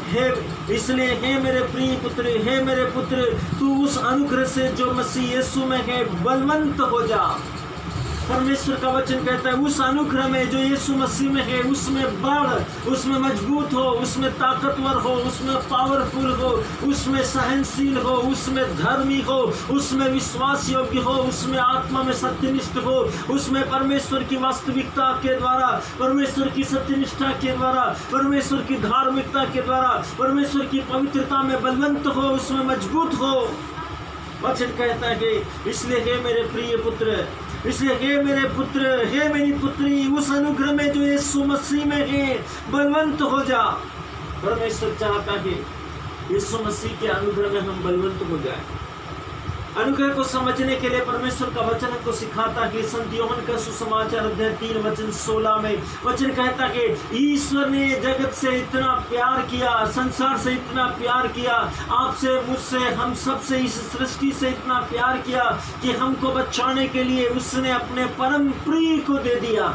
हे इसलिए हे मेरे प्रिय पुत्र, हे मेरे पुत्र, तू उस अनुग्रह से जो मसीह यीशु में है बलवंत हो जा। परमेश्वर का वचन कहता है उस अनुग्रह में जो यीशु मसीह में है उसमें बढ़, उसमें मजबूत हो, उसमें ताकतवर हो, उसमें पावरफुल हो, उसमें सहनशील हो, उसमें धर्मी हो, उसमें विश्वास योग्य हो, उसमें आत्मा में सत्यनिष्ठ हो, उसमें परमेश्वर की वास्तविकता के द्वारा, परमेश्वर की सत्यनिष्ठा के द्वारा, परमेश्वर की धार्मिकता के द्वारा, परमेश्वर की पवित्रता में बलवंत हो, उसमें मजबूत हो। वचन कहता है कि इसलिए हे मेरे प्रिय पुत्र, इसलिए हे मेरे पुत्र, हे मेरी पुत्री, उस अनुग्रह में जो यीशु मसीह में है बलवंत हो जा। परमेश्वर चाहता है यीशु मसीह के अनुग्रह में हम बलवंत हो जाए। अनुग्रह को समझने के लिए परमेश्वर का वचन को सिखाता है। संत यूहन्ना का सुसमाचार अध्याय 3 वचन 16 में वचन कहता है कि ईश्वर ने जगत से इतना प्यार किया, संसार से इतना प्यार किया, आपसे, मुझसे, हम सब से, इस सृष्टि से इतना प्यार किया कि हमको बचाने के लिए उसने अपने परम प्रिय को दे दिया,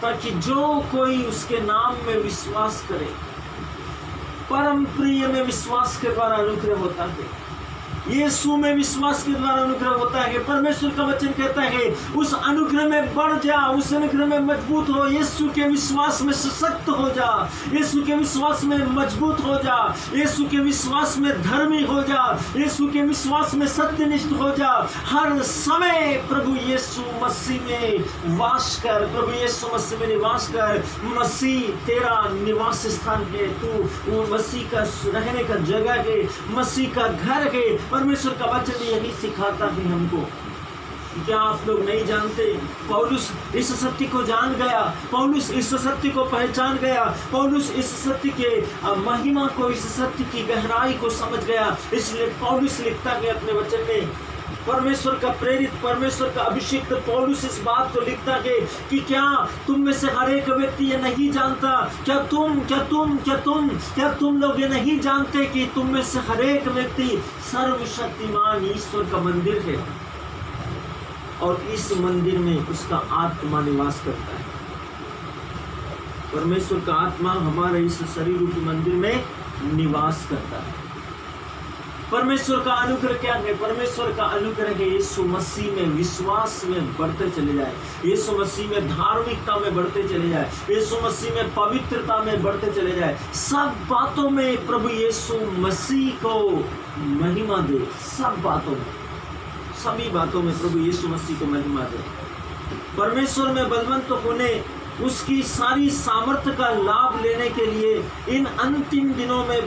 ताकि जो कोई उसके नाम में विश्वास करे। परम प्रिय में विश्वास के द्वारा अनुग्रह होता है, यीशु में विश्वास के द्वारा अनुग्रह होता है। परमेश्वर का वचन कहता है उस अनुग्रह में बढ़ जा, उस अनुग्रह में मजबूत हो, यीशु के विश्वास में सशक्त हो जा, यीशु के विश्वास में मजबूत हो जा, यीशु के विश्वास में धर्मी हो जा, यीशु के विश्वास में सत्यनिष्ठ हो जा। हर समय प्रभु यीशु मसीह में वास कर, प्रभु यीशु मसीह में निवास कर। मसीह तेरा निवास स्थान है, तू मसीह का रहने का जगह है, मसीह का घर है। परमेश्वर का वचन यही सिखाता है हमको। क्या आप लोग नहीं जानते, पौलुस इस सत्य को जान गया, पौलुस इस सत्य को पहचान गया, पौलुस इस सत्य के महिमा को, इस सत्य की गहराई को समझ गया। इसलिए पौलुस लिखता है अपने वचन में, परमेश्वर का प्रेरित, परमेश्वर का अभिषिक्त पौलुस इस बात को लिखता है कि क्या तुम में से हर एक व्यक्ति ये नहीं जानता, क्या तुम लोग ये नहीं जानते कि तुम में से हर एक व्यक्ति सर्वशक्तिमान ईश्वर का मंदिर है और इस मंदिर में उसका आत्मा निवास करता है। परमेश्वर का आत्मा हमारे इस शरीर रूपी मंदिर में निवास करता है। परमेश्वर का अनुग्रह क्या है? परमेश्वर का अनुग्रह है यीशु मसीह में विश्वास में बढ़ते चले जाए, यीशु मसीह में धार्मिकता में बढ़ते चले जाए, यीशु मसीह में पवित्रता में बढ़ते चले जाए। सब बातों में प्रभु यीशु मसीह को महिमा दे, सब बातों में, सभी बातों में प्रभु यीशु मसीह को महिमा दे। परमेश्वर में बलवंत होने, उसकी सारी सामर्थ्य का लाभ लेने के लिए इन अंतिम दिनों में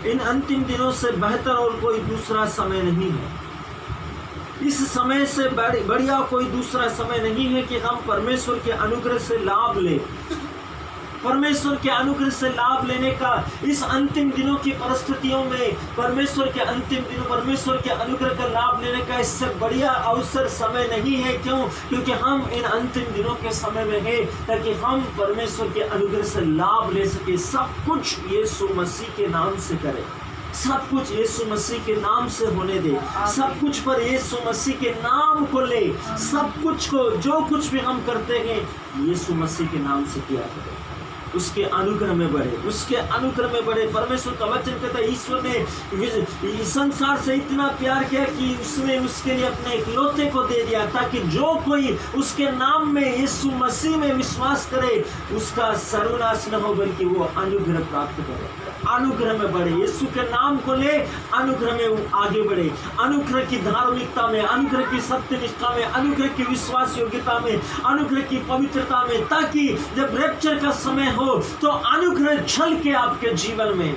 इन अंतिम दिनों से बेहतर और कोई दूसरा समय नहीं है। इस समय से बढ़िया कोई दूसरा समय नहीं है कि हम परमेश्वर के अनुग्रह से लाभ लें। परमेश्वर के अनुग्रह से लाभ लेने का इस अंतिम दिनों की परिस्थितियों में परमेश्वर के अनुग्रह का लाभ लेने का इससे बढ़िया अवसर समय नहीं है। क्यों? क्योंकि हम इन अंतिम दिनों के समय में हैं, ताकि हम परमेश्वर के अनुग्रह से लाभ ले सके। सब कुछ यीशु मसीह के नाम से करें, सब कुछ यीशु मसीह के नाम से होने दे, सब कुछ पर यीशु मसीह के नाम को ले, सब कुछ को, जो कुछ भी हम करते हैं यीशु मसीह के नाम से किया करें, उसके अनुग्रह में बढ़े, उसके अनुग्रह में बढ़े। परमेश्वर का वचन कहता है ईश्वर ने संसार से इतना प्यार किया कि उसने उसके लिए अपने इकलौते को दे दिया, ताकि जो कोई उसके नाम में यीशु मसीह में विश्वास करे उसका सर्वनाश न हो, बल्कि वो अनुग्रह प्राप्त करे, अनुग्रह में बढ़े। यीशु के नाम को ले, अनुग्रह में वो आगे बढ़े, अनुग्रह की धार्मिकता में, अनुग्रह की सत्यनिष्ठा में, अनुग्रह की विश्वास योग्यता में, अनुग्रह की पवित्रता में, ताकि जब रैप्चर का समय हो तो अनुग्रह झल के आपके जीवन में,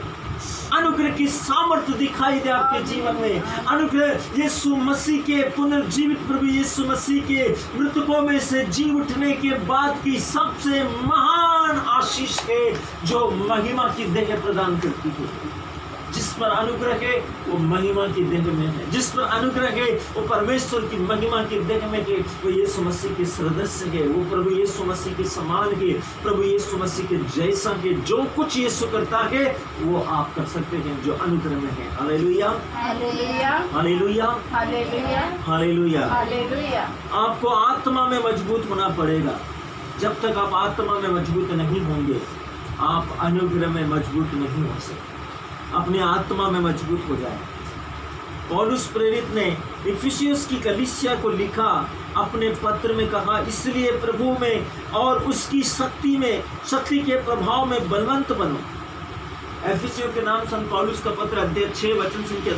अनुग्रह की सामर्थ्य दिखाई दे आपके जीवन में। अनुग्रह यीशु मसीह के पुनर्जीवित प्रभु यीशु मसीह के मृतकों में से जी उठने के बाद की सबसे महान आशीष है, जो महिमा की देह प्रदान करती है। जिस पर अनुग्रह है वो महिमा की देह में है, जिस पर अनुग्रह है वो परमेश्वर की महिमा की देह में है। वो यीशु मसीह के सदस्य है, वो प्रभु यीशु मसीह के समान है, प्रभु यीशु मसीह के जैसा है। जो कुछ यीशु करता है वो आप कर सकते हैं, जो अनुग्रह में है। Hallelujah, hallelujah, hallelujah, hallelujah, hallelujah. Hallelujah. आपको आत्मा में मजबूत होना पड़ेगा। जब तक आप आत्मा में मजबूत नहीं होंगे आप अनुग्रह में मजबूत नहीं हो सकते। अपनी आत्मा में मजबूत हो जाए। पौलुस प्रेरित ने इफिसियस की कलीसिया को लिखा, अपने पत्र में कहा, इसलिए प्रभु में और उसकी शक्ति के प्रभाव में बलवंत बनो। एफिसियों के नाम संत पौलुस का पत्र अध्याय 6 वचन संख्या